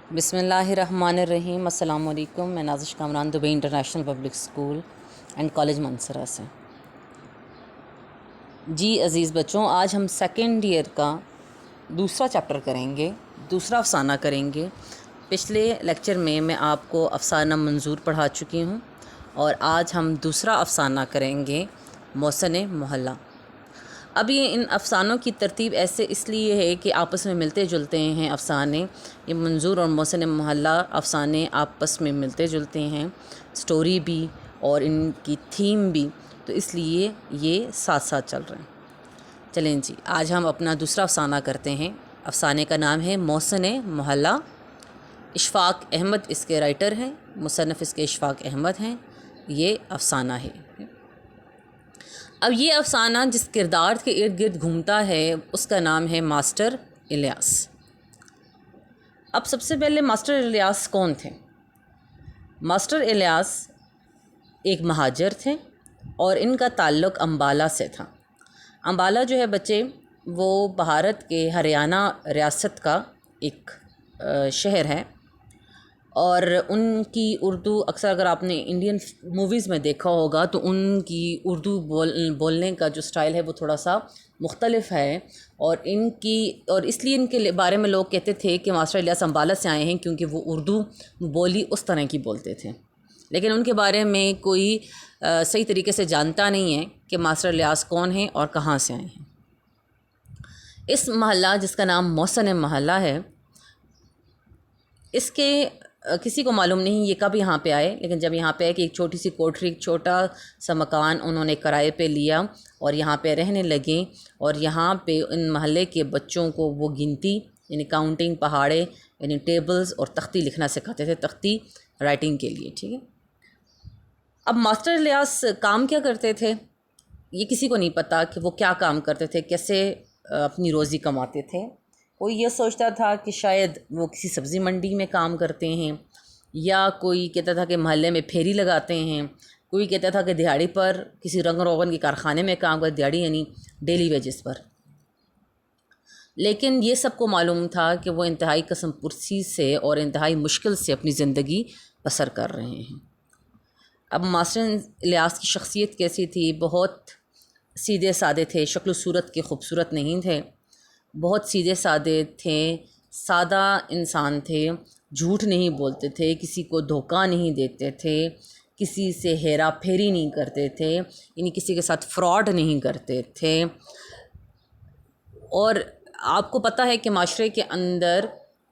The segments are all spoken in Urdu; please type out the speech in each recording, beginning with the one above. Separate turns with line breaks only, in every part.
بسم اللہ الرحمن الرحیم۔ السلام علیکم۔ میں Nazish Kamran Dubai international public school and college Mansehra سے۔ جی عزیز بچوں، آج ہم سیکنڈ ایئر کا دوسرا چیپٹر کریں گے، دوسرا افسانہ کریں گے۔ پچھلے لیکچر میں آپ کو افسانہ منظور پڑھا چکی ہوں، اور آج ہم دوسرا افسانہ کریں گے، محسن محلہ۔ اب یہ ان افسانوں کی ترتیب ایسے اس لیے ہے کہ آپس میں ملتے جلتے ہیں افسانے۔ یہ منظور اور محسن محلہ افسانے آپس میں ملتے جلتے ہیں، سٹوری بھی اور ان کی تھیم بھی، تو اس لیے یہ ساتھ ساتھ چل رہے ہیں۔ چلیں جی، آج ہم اپنا دوسرا افسانہ کرتے ہیں۔ افسانے کا نام ہے محسن محلہ۔ اشفاق احمد اس کے رائٹر ہیں، مصنف اس کے اشفاق احمد ہیں۔ یہ افسانہ ہے۔ اب یہ افسانہ جس کردار کے ارد گرد گھومتا ہے اس کا نام ہے ماسٹر الیاس۔ اب سب سے پہلے ماسٹر الیاس کون تھے؟ ماسٹر الیاس ایک مہاجر تھے اور ان کا تعلق امبالہ سے تھا۔ امبالہ جو ہے بچے، وہ بھارت کے ہریانہ ریاست کا ایک شہر ہے، اور ان کی اردو اکثر اگر آپ نے انڈین موویز میں دیکھا ہوگا تو ان کی اردو بولنے کا جو سٹائل ہے وہ تھوڑا سا مختلف ہے، اور اس لیے ان کے بارے میں لوگ کہتے تھے کہ ماسٹر الیاس امبالہ سے آئے ہیں، کیونکہ وہ اردو بولی اس طرح کی بولتے تھے۔ لیکن ان کے بارے میں کوئی صحیح طریقے سے جانتا نہیں ہے کہ ماسٹر الیاس کون ہیں اور کہاں سے آئے ہیں۔ اس محلہ جس کا نام محسن محلہ ہے، اس کے کسی کو معلوم نہیں یہ کب یہاں پہ آئے، لیکن جب یہاں پہ آئے کہ ایک چھوٹی سی کوٹری، ایک چھوٹا سا مکان انہوں نے کرائے پہ لیا اور یہاں پہ رہنے لگے، اور یہاں پہ ان محلے کے بچوں کو وہ گنتی یعنی کاؤنٹنگ، پہاڑے یعنی ٹیبلز اور تختی لکھنا سکھاتے تھے، تختی رائٹنگ کے لیے، ٹھیک ہے۔ اب ماسٹر الیاس کام کیا کرتے تھے یہ کسی کو نہیں پتا کہ وہ کیا کام کرتے تھے، کیسے اپنی روزی کماتے تھے۔ کوئی یہ سوچتا تھا کہ شاید وہ کسی سبزی منڈی میں کام کرتے ہیں، یا کوئی کہتا تھا کہ محلے میں پھیری لگاتے ہیں، کوئی کہتا تھا کہ دیہڑی پر کسی رنگ روغن کے کارخانے میں کام کرتے، دیہڑی یعنی ڈیلی ویجز پر۔ لیکن یہ سب کو معلوم تھا کہ وہ انتہائی قسم پرسی سے اور انتہائی مشکل سے اپنی زندگی بسر کر رہے ہیں۔ اب ماسٹر الیاس کی شخصیت کیسی تھی؟ بہت سیدھے سادے تھے، شکل و صورت کے خوبصورت نہیں تھے، بہت سیدھے سادے تھے، سادہ انسان تھے، جھوٹ نہیں بولتے تھے، کسی کو دھوکہ نہیں دیتے تھے، کسی سے ہیرا پھیری نہیں کرتے تھے، یعنی کسی کے ساتھ فراڈ نہیں کرتے تھے۔ اور آپ کو پتہ ہے کہ معاشرے کے اندر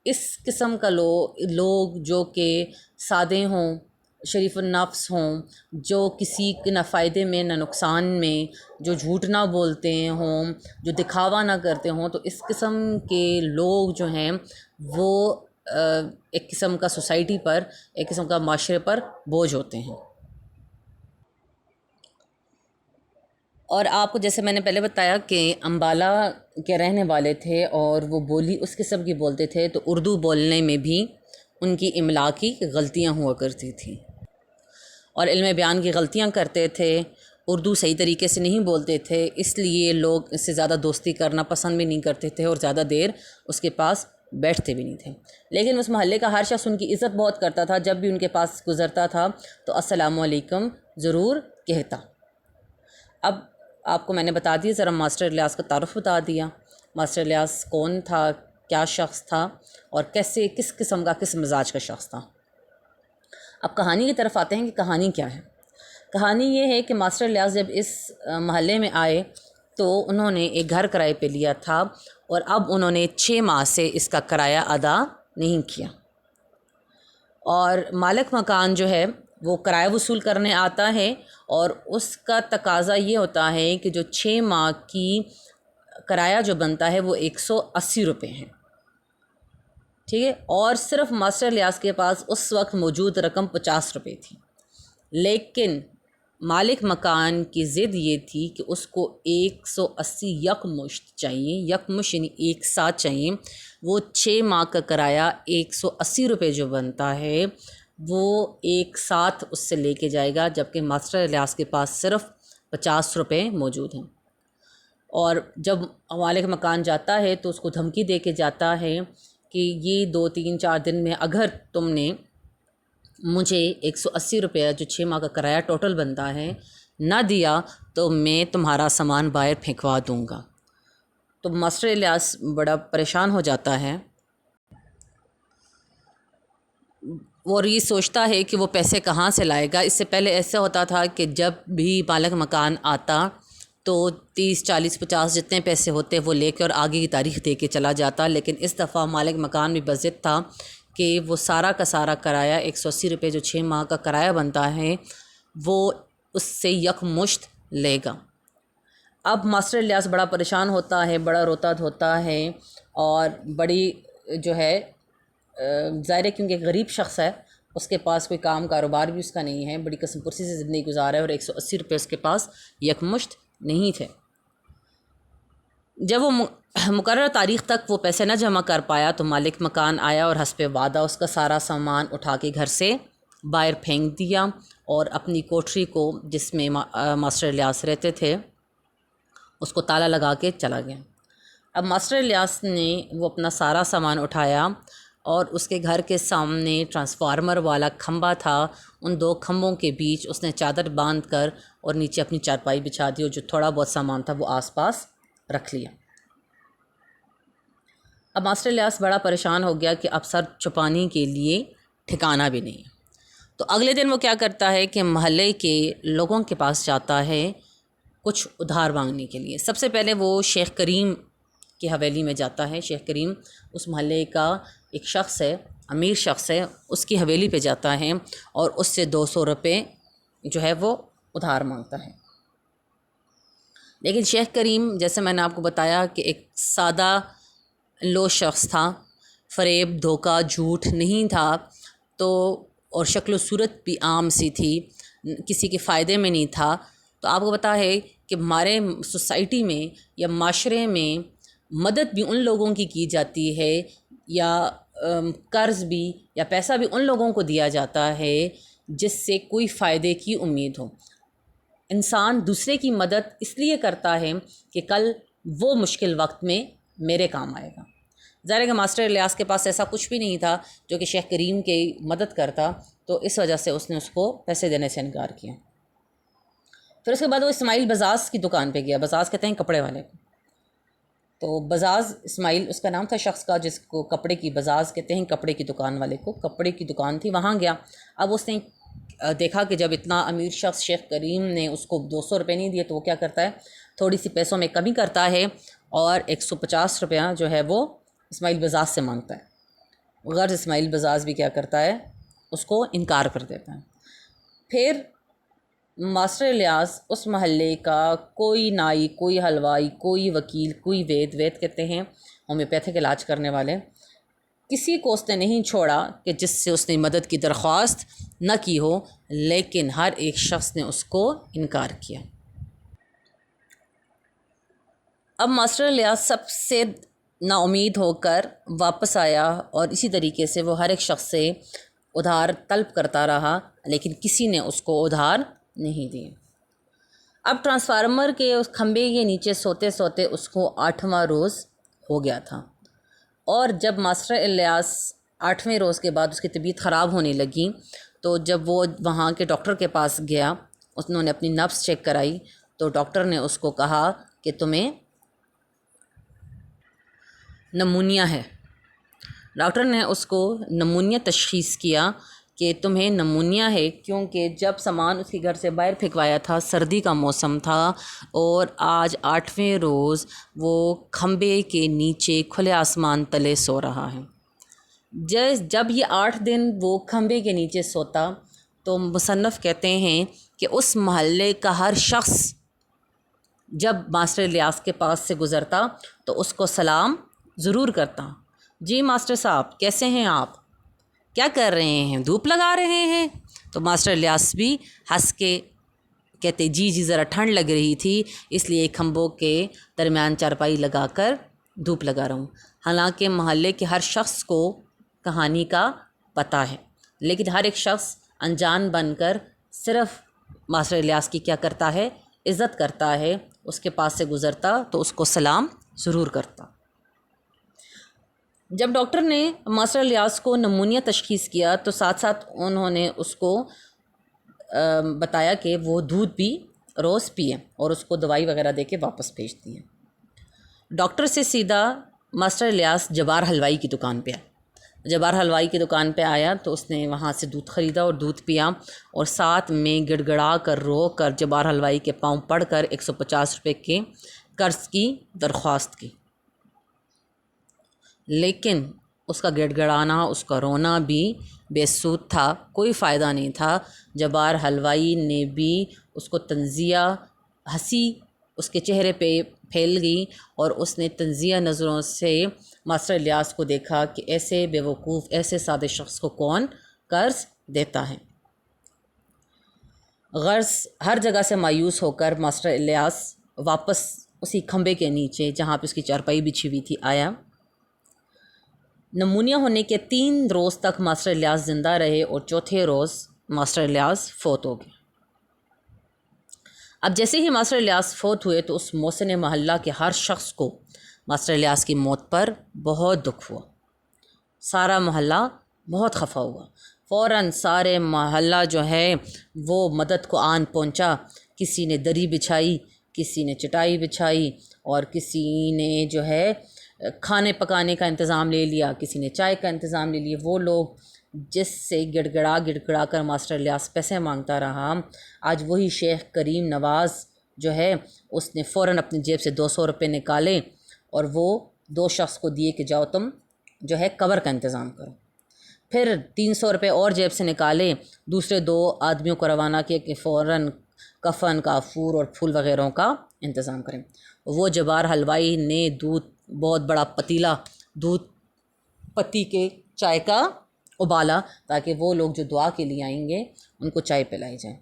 اس قسم کا لوگ جو کہ سادے ہوں، شریف النفس ہوں، جو کسی کے نہ فائدے میں نہ نقصان میں، جو جھوٹ نہ بولتے ہوں، جو دکھاوا نہ کرتے ہوں، تو اس قسم کے لوگ جو ہیں وہ ایک قسم کا سوسائٹی پر، ایک قسم کا معاشرے پر بوجھ ہوتے ہیں۔ اور آپ کو جیسے میں نے پہلے بتایا کہ امبالہ کے رہنے والے تھے اور وہ بولی اس قسم کی بولتے تھے، تو اردو بولنے میں بھی ان کی املا کی غلطیاں ہوا کرتی تھیں، اور علم بیان کی غلطیاں کرتے تھے، اردو صحیح طریقے سے نہیں بولتے تھے، اس لیے لوگ اس سے زیادہ دوستی کرنا پسند بھی نہیں کرتے تھے اور زیادہ دیر اس کے پاس بیٹھتے بھی نہیں تھے۔ لیکن اس محلے کا ہر شخص ان کی عزت بہت کرتا تھا، جب بھی ان کے پاس گزرتا تھا تو السلام علیکم ضرور کہتا۔ اب آپ کو میں نے بتا دیا، ذرا ماسٹر الیاس کا تعارف بتا دیا، ماسٹر الیاس کون تھا، کیا شخص تھا، اور کیسے کس قسم کا، کس مزاج کا شخص تھا۔ اب کہانی کی طرف آتے ہیں کہ کہانی کیا ہے۔ کہانی یہ ہے کہ ماسٹر الیاس جب اس محلے میں آئے تو انہوں نے ایک گھر کرائے پہ لیا تھا، اور اب انہوں نے 6 ماہ سے اس کا کرایہ ادا نہیں کیا، اور مالک مکان جو ہے وہ کرایہ وصول کرنے آتا ہے، اور اس کا تقاضا یہ ہوتا ہے کہ جو 6 ماہ کی کرایہ جو بنتا ہے وہ 180 روپے ہیں، ٹھیک ہے۔ اور صرف ماسٹر الیاس کے پاس اس وقت موجود رقم 50 روپے تھی، لیکن مالک مکان کی ضد یہ تھی کہ اس کو 180 یکمشت چاہیے، یکمشت یعنی ایک ساتھ چاہیے۔ وہ 6 ماہ کا کرایہ 180 روپے جو بنتا ہے وہ ایک ساتھ اس سے لے کے جائے گا، جبکہ ماسٹر الیاس کے پاس صرف 50 روپے موجود ہیں۔ اور جب مالک مکان جاتا ہے تو اس کو دھمکی دے کے جاتا ہے کہ یہ 2-3-4 دن میں اگر تم نے مجھے 180 روپیہ جو 6 ماہ کا کرایہ ٹوٹل بنتا ہے نہ دیا تو میں تمہارا سامان باہر پھینکوا دوں گا۔ تو ماسٹر الیاس بڑا پریشان ہو جاتا ہے اور یہ سوچتا ہے کہ وہ پیسے کہاں سے لائے گا۔ اس سے پہلے ایسا ہوتا تھا کہ جب بھی مالک مکان آتا تو 30-40-50 جتنے پیسے ہوتے وہ لے کے اور آگے کی تاریخ دے کے چلا جاتا، لیکن اس دفعہ مالک مکان بھی بضد تھا کہ وہ سارا کا سارا کرایہ 180 روپے جو 6 ماہ کا کرایہ بنتا ہے وہ اس سے یکمشت لے گا۔ اب ماسٹر الیاس بڑا پریشان ہوتا ہے، بڑا روتا دھوتا ہے اور بڑی جو ہے ظاہر ہے کیونکہ غریب شخص ہے، اس کے پاس کوئی کام کاروبار بھی اس کا نہیں ہے، بڑی قسم پرسی سے زندگی گزارا ہے اور 180 روپے اس کے پاس یکمشت نہیں تھے۔ جب وہ مقررہ تاریخ تک وہ پیسے نہ جمع کر پایا تو مالک مکان آیا اور حسب وعدہ اس کا سارا سامان اٹھا کے گھر سے باہر پھینک دیا اور اپنی کوٹری کو جس میں ماسٹر الیاس رہتے تھے اس کو تالا لگا کے چلا گیا۔ اب ماسٹر الیاس نے وہ اپنا سارا سامان اٹھایا اور اس کے گھر کے سامنے ٹرانسفارمر والا کھمبا تھا، ان 2 کھمبوں کے بیچ اس نے چادر باندھ کر اور نیچے اپنی چارپائی بچھا دی اور جو تھوڑا بہت سامان تھا وہ آس پاس رکھ لیا۔ اب ماسٹر الیاس بڑا پریشان ہو گیا کہ اب سر چھپانے کے لیے ٹھکانہ بھی نہیں ہے۔ تو اگلے دن وہ کیا کرتا ہے کہ محلے کے لوگوں کے پاس جاتا ہے کچھ ادھار مانگنے کے لیے۔ سب سے پہلے وہ شیخ کریم کی حویلی میں جاتا ہے۔ شیخ کریم اس محلے کا ایک شخص ہے، امیر شخص ہے، اس کی حویلی پہ جاتا ہے اور اس سے 200 روپے جو ہے وہ ادھار مانگتا ہے۔ لیکن شیخ کریم جیسے میں نے آپ کو بتایا کہ ایک سادہ لو شخص تھا، فریب دھوکہ جھوٹ نہیں تھا، تو اور شکل و صورت بھی عام سی تھی، کسی کے فائدے میں نہیں تھا۔ تو آپ کو پتہ ہے کہ ہمارے سوسائٹی میں یا معاشرے میں مدد بھی ان لوگوں کی جاتی ہے یا قرض بھی یا پیسہ بھی ان لوگوں کو دیا جاتا ہے جس سے کوئی فائدے کی امید ہو۔ انسان دوسرے کی مدد اس لیے کرتا ہے کہ کل وہ مشکل وقت میں میرے کام آئے گا۔ ظاہر ہے کہ ماسٹر الیاس کے پاس ایسا کچھ بھی نہیں تھا جو کہ شیخ کریم کی مدد کرتا، تو اس وجہ سے اس نے اس کو پیسے دینے سے انکار کیا۔ پھر اس کے بعد وہ اسماعیل بزاز کی دکان پہ گیا۔ بزاز کہتے ہیں کپڑے والے کو۔ تو بزاز اسماعیل اس کا نام تھا شخص کا جس کو کپڑے کی بزاز کہتے ہیں، کپڑے کی دکان والے کو، کپڑے کی دکان تھی، وہاں گیا۔ اب اس نے دیکھا کہ جب اتنا امیر شخص شیخ کریم نے اس کو 200 روپے نہیں دیے تو وہ کیا کرتا ہے، تھوڑی سی پیسوں میں کمی کرتا ہے اور 150 روپیہ جو ہے وہ اسماعیل بزاز سے مانگتا ہے۔ غرض اسماعیل بزاز بھی کیا کرتا ہے، اس کو انکار کر دیتا ہے۔ پھر ماسٹر الیاس اس محلے کا کوئی نائی، کوئی حلوائی، کوئی وکیل، کوئی وید کہتے ہیں ہومیوپیتھک علاج کرنے والے، کسی کو اس نے نہیں چھوڑا کہ جس سے اس نے مدد کی درخواست نہ کی ہو، لیکن ہر ایک شخص نے اس کو انکار کیا۔ اب ماسٹر الیاس سب سے نا امید ہو کر واپس آیا اور اسی طریقے سے وہ ہر ایک شخص سے ادھار طلب کرتا رہا، لیکن کسی نے اس کو ادھار نہیں دیے۔ اب ٹرانسفارمر کے اس کھمبے کے نیچے سوتے سوتے اس کو 8واں روز ہو گیا تھا، اور جب ماسٹر الیاس 8ویں روز کے بعد اس کی طبیعت خراب ہونے لگی تو جب وہ وہاں کے ڈاکٹر کے پاس گیا، انہوں نے اپنی نبض چیک کرائی تو ڈاکٹر نے اس کو کہا کہ تمہیں نمونیا ہے۔ ڈاکٹر نے اس کو نمونیا تشخیص کیا کہ تمہیں نمونیا ہے، کیونکہ جب سامان اس کے گھر سے باہر پھینکوایا تھا سردی کا موسم تھا اور آج 8ویں روز وہ کھمبے کے نیچے کھلے آسمان تلے سو رہا ہے۔ جب یہ 8 دن وہ کھمبے کے نیچے سوتا تو مصنف کہتے ہیں کہ اس محلے کا ہر شخص جب ماسٹر الیاس کے پاس سے گزرتا تو اس کو سلام ضرور کرتا، جی ماسٹر صاحب کیسے ہیں آپ، کیا کر رہے ہیں، دھوپ لگا رہے ہیں؟ تو ماسٹر الیاس بھی ہنس کے کہتے جی ذرا ٹھنڈ لگ رہی تھی اس لیے کھمبوں کے درمیان چارپائی لگا کر دھوپ لگا رہا ہوں۔ حالانکہ محلے کے ہر شخص کو کہانی کا پتہ ہے، لیکن ہر ایک شخص انجان بن کر صرف ماسٹر الیاس کی کیا کرتا ہے، عزت کرتا ہے، اس کے پاس سے گزرتا تو اس کو سلام ضرور کرتا۔ جب ڈاکٹر نے ماسٹر الیاس کو نمونیا تشخیص کیا تو ساتھ ساتھ انہوں نے اس کو بتایا کہ وہ دودھ بھی روز پیے اور اس کو دوائی وغیرہ دے کے واپس بھیج دیے۔ ڈاکٹر سے سیدھا ماسٹر الیاس جبار حلوائی کی دکان پہ آیا۔ جبار حلوائی کی دکان پہ آیا تو اس نے وہاں سے دودھ خریدا اور دودھ پیا، اور ساتھ میں گڑ گڑا کر رو کر جبار حلوائی کے پاؤں پڑ کر 150 روپے کے قرض کی درخواست کی۔ لیکن اس کا گڑ گڑانا، اس کا رونا بھی بے سود تھا، کوئی فائدہ نہیں تھا۔ جبار حلوائی نے بھی اس کو طنزیہ ہنسی اس کے چہرے پہ پھیل گئی، اور اس نے طنزیہ نظروں سے ماسٹر الیاس کو دیکھا کہ ایسے بے وقوف، ایسے سادے شخص کو کون قرض دیتا ہے۔ غرض ہر جگہ سے مایوس ہو کر ماسٹر الیاس واپس اسی کھمبے کے نیچے جہاں پہ اس کی چارپائی بچھی ہوئی تھی آیا۔ نمونیا ہونے کے 3 روز تک ماسٹر الیاس زندہ رہے، اور چوتھے روز ماسٹر الیاس فوت ہو گئے۔ اب جیسے ہی ماسٹر الیاس فوت ہوئے تو اس محسن محلہ کے ہر شخص کو ماسٹر الیاس کی موت پر بہت دکھ ہوا۔ سارا محلہ بہت خفا ہوا، فوراً سارے محلہ جو ہے وہ مدد کو آن پہنچا۔ کسی نے دری بچھائی، کسی نے چٹائی بچھائی، اور کسی نے جو ہے کھانے پکانے کا انتظام لے لیا، کسی نے چائے کا انتظام لے لیا۔ وہ لوگ جس سے گڑ گڑا کر ماسٹر الیاس پیسے مانگتا رہا، آج وہی شیخ کریم نواز جو ہے اس نے فوراً اپنی جیب سے 200 روپے نکالے اور وہ 2 شخص کو دیے کہ جاؤ تم جو ہے قبر کا انتظام کرو۔ پھر 300 روپے اور جیب سے نکالے، دوسرے 2 آدمیوں کو روانہ کیا کہ فوراً کفن، کافور اور پھول وغیرہ کا انتظام کریں۔ وہ جبار حلوائی نے دودھ، بہت بڑا پتیلا دودھ پتی کے چائے کا ابالا تاکہ وہ لوگ جو دعا کے لیے آئیں گے ان کو چائے پلائی جائے۔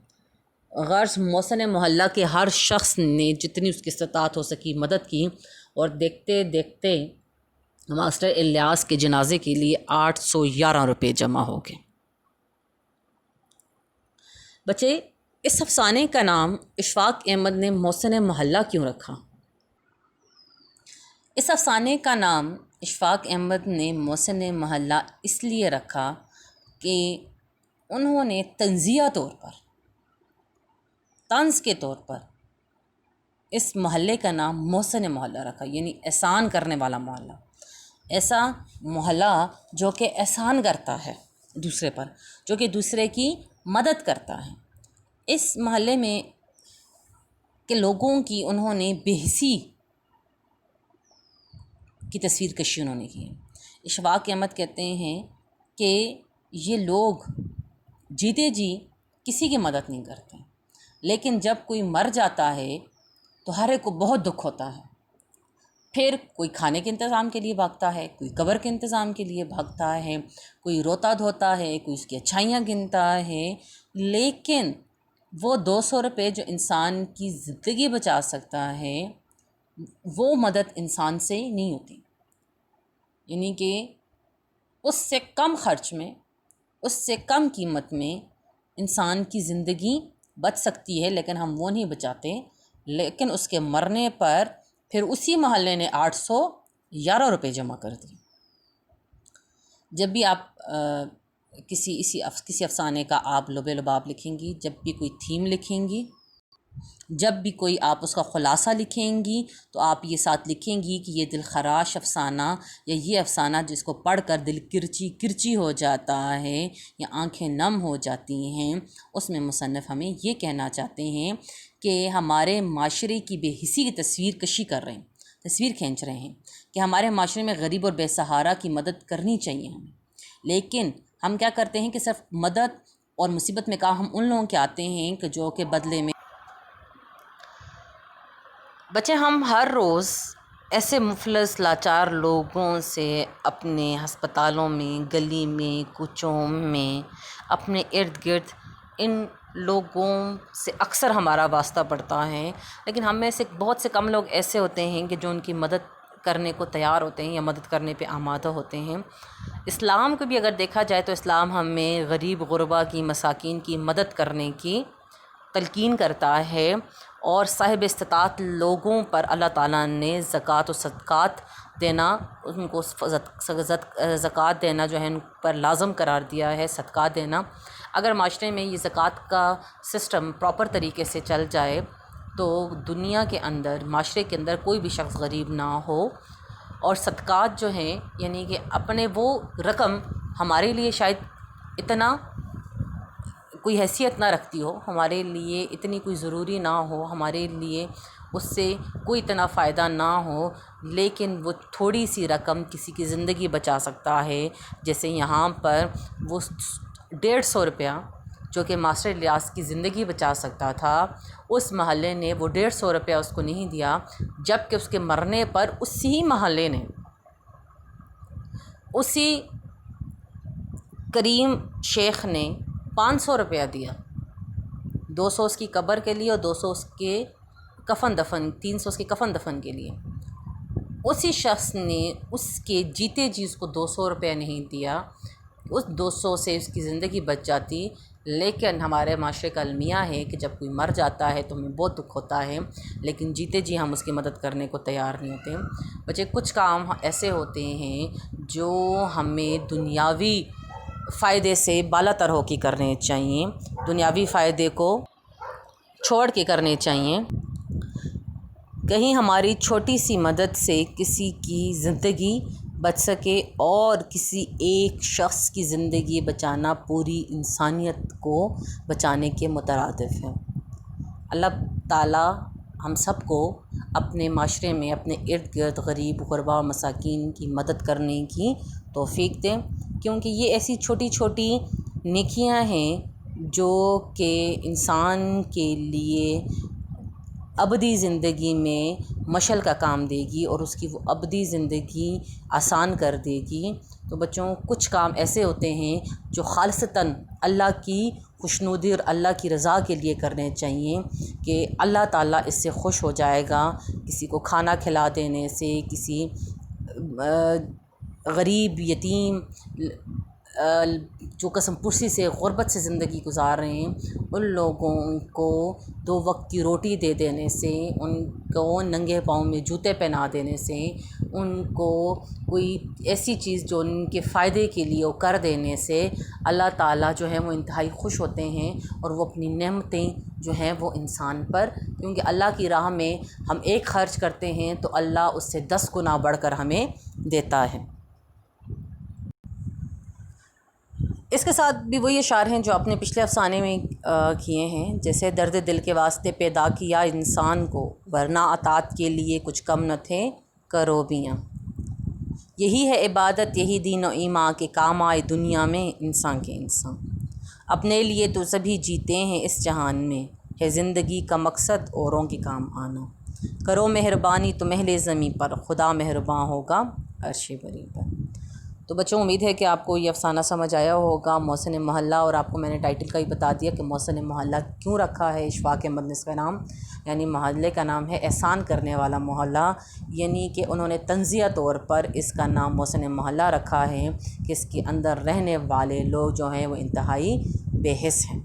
غرض محسن محلہ کے ہر شخص نے جتنی اس کی استطاعت ہو سکی مدد کی، اور دیکھتے دیکھتے ماسٹر الیاس کے جنازے کے لیے 811 روپے جمع ہو گئے۔ بچے، اس افسانے کا نام اشفاق احمد نے محسن محلہ کیوں رکھا؟ اس افسانے کا نام اشفاق احمد نے محسن محلہ اس لیے رکھا کہ انہوں نے طنزیہ طور پر، طنز کے طور پر اس محلے کا نام محسن محلہ رکھا، یعنی احسان کرنے والا محلہ۔ ایسا محلہ جو کہ احسان کرتا ہے دوسرے پر، جو کہ دوسرے کی مدد کرتا ہے۔ اس محلے میں کے لوگوں کی انہوں نے بے حسی کی تصویر کشی انہوں نے کی ہے۔ اشفاق احمد کہتے ہیں کہ یہ لوگ جیتے جی کسی کی مدد نہیں کرتے، لیکن جب کوئی مر جاتا ہے تو ہر ایک کو بہت دکھ ہوتا ہے۔ پھر کوئی کھانے کے انتظام کے لیے بھاگتا ہے، کوئی قبر کے انتظام کے لیے بھاگتا ہے، کوئی روتا دھوتا ہے، کوئی اس کی اچھائیاں گنتا ہے، لیکن وہ 200 روپے جو انسان کی زندگی بچا سکتا ہے وہ مدد انسان سے نہیں ہوتی۔ یعنی کہ اس سے کم خرچ میں، اس سے کم قیمت میں انسان کی زندگی بچ سکتی ہے، لیکن ہم وہ نہیں بچاتے۔ لیکن اس کے مرنے پر پھر اسی محلے نے 811 روپے جمع کر دی۔ جب بھی آپ کسی افسانے کا آپ لب لباب لکھیں گی، جب بھی کوئی تھیم لکھیں گی، جب بھی کوئی آپ اس کا خلاصہ لکھیں گی، تو آپ یہ ساتھ لکھیں گی کہ یہ دل خراش افسانہ، یا یہ افسانہ جس کو پڑھ کر دل کرچی کرچی ہو جاتا ہے یا آنکھیں نم ہو جاتی ہیں، اس میں مصنف ہمیں یہ کہنا چاہتے ہیں کہ ہمارے معاشرے کی بے حسی کی تصویر کشی کر رہے ہیں، تصویر کھینچ رہے ہیں کہ ہمارے معاشرے میں غریب اور بے سہارا کی مدد کرنی چاہیے ہمیں، لیکن ہم کیا کرتے ہیں کہ صرف مدد اور مصیبت میں کام ہم ان لوگوں کے آتے ہیں کہ جو کہ بدلے میں۔ بچے، ہم ہر روز ایسے مفلس لاچار لوگوں سے اپنے ہسپتالوں میں، گلی میں، کوچوں میں، اپنے ارد گرد ان لوگوں سے اکثر ہمارا واسطہ پڑتا ہے، لیکن ہم میں سے بہت سے کم لوگ ایسے ہوتے ہیں کہ جو ان کی مدد کرنے کو تیار ہوتے ہیں یا مدد کرنے پہ آمادہ ہوتے ہیں۔ اسلام کو بھی اگر دیکھا جائے تو اسلام ہمیں غریب غربا کی، مساکین کی مدد کرنے کی تلقین کرتا ہے، اور صاحب استطاعت لوگوں پر اللہ تعالیٰ نے زکوٰۃ و صدقات دینا، ان کو زکوٰۃ دینا جو ہے ان پر لازم قرار دیا ہے، صدقات دینا۔ اگر معاشرے میں یہ زکوٰۃ کا سسٹم پراپر طریقے سے چل جائے تو دنیا کے اندر، معاشرے کے اندر کوئی بھی شخص غریب نہ ہو، اور صدقات جو ہیں یعنی کہ اپنے وہ رقم ہمارے لیے شاید اتنا کوئی حیثیت نہ رکھتی ہو، ہمارے لیے اتنی کوئی ضروری نہ ہو، ہمارے لیے اس سے کوئی اتنا فائدہ نہ ہو، لیکن وہ تھوڑی سی رقم کسی کی زندگی بچا سکتا ہے۔ جیسے یہاں پر وہ 150 روپیہ جو کہ ماسٹر الیاس کی زندگی بچا سکتا تھا، اس محلے نے وہ 150 روپیہ اس کو نہیں دیا، جبکہ اس کے مرنے پر اسی محلے نے، اسی کریم شیخ نے 500 روپیہ دیا، 200 اس کی قبر کے لیے اور 200 اس کے کفن دفن، 300 اس کے کفن دفن کے لیے۔ اسی شخص نے اس کے جیتے جی اس کو 200 روپیہ نہیں دیا، اس 200 سے اس کی زندگی بچ جاتی۔ لیکن ہمارے معاشرے کا المیہ ہے کہ جب کوئی مر جاتا ہے تو ہمیں بہت دکھ ہوتا ہے، لیکن جیتے جی ہم اس کی مدد کرنے کو تیار نہیں ہوتے۔ بچے کچھ کام ایسے ہوتے ہیں جو ہمیں دنیاوی فائدے سے بالا تر ہو کے کرنے چاہیے، دنیاوی فائدے کو چھوڑ کے کرنے چاہیے۔ کہیں ہماری چھوٹی سی مدد سے کسی کی زندگی بچ سکے، اور کسی ایک شخص کی زندگی بچانا پوری انسانیت کو بچانے کے مترادف ہے۔ اللہ تعالیٰ ہم سب کو اپنے معاشرے میں اپنے ارد گرد غریب، غربا اور مساکین کی مدد کرنے کی توفیق دیں، کیونکہ یہ ایسی چھوٹی چھوٹی نیکیاں ہیں جو کہ انسان کے لیے ابدی زندگی میں مشعل کا کام دے گی اور اس کی وہ ابدی زندگی آسان کر دے گی۔ تو بچوں، کچھ کام ایسے ہوتے ہیں جو خالصتاً اللہ کی خوشنودی اور اللہ کی رضا کے لیے کرنے چاہیے، کہ اللہ تعالیٰ اس سے خوش ہو جائے گا۔ کسی کو کھانا کھلا دینے سے، کسی غریب، یتیم، جو قسم پرسی سے غربت سے زندگی گزار رہے ہیں، ان لوگوں کو 2 وقت کی روٹی دے دینے سے، ان کو ننگے پاؤں میں جوتے پہنا دینے سے، ان کو کوئی ایسی چیز جو ان کے فائدے کے لیے وہ کر دینے سے اللہ تعالیٰ جو ہے وہ انتہائی خوش ہوتے ہیں، اور وہ اپنی نعمتیں جو ہیں وہ انسان پر، کیونکہ اللہ کی راہ میں ہم ایک خرچ کرتے ہیں تو اللہ اس سے 10 گنا بڑھ کر ہمیں دیتا ہے۔ اس کے ساتھ بھی وہی اشعار ہیں جو اپنے پچھلے افسانے میں کیے ہیں، جیسے درد دل کے واسطے پیدا کیا انسان کو، ورنہ اطاعت کے لیے کچھ کم نہ تھے کروبیاں۔ یہی ہے عبادت، یہی دین و ایمان، کے کام آئے دنیا میں انسان کے انسان۔ اپنے لیے تو سبھی جیتے ہیں اس جہان میں، ہے زندگی کا مقصد اوروں کے کام آنا۔ کرو مہربانی تم اہل زمیں پر، خدا مہرباں ہوگا عرش بری پر۔ تو بچوں، امید ہے کہ آپ کو یہ افسانہ سمجھ آیا ہوگا، محسن محلہ، اور آپ کو میں نے ٹائٹل کا ہی بتا دیا کہ محسن محلہ کیوں رکھا ہے اشفاق احمد نے اس کا نام، یعنی محلے کا نام ہے احسان کرنے والا محلہ، یعنی کہ انہوں نے تنزیہ طور پر اس کا نام محسن محلہ رکھا ہے کہ اس کے اندر رہنے والے لوگ جو ہیں وہ انتہائی بے حس ہیں۔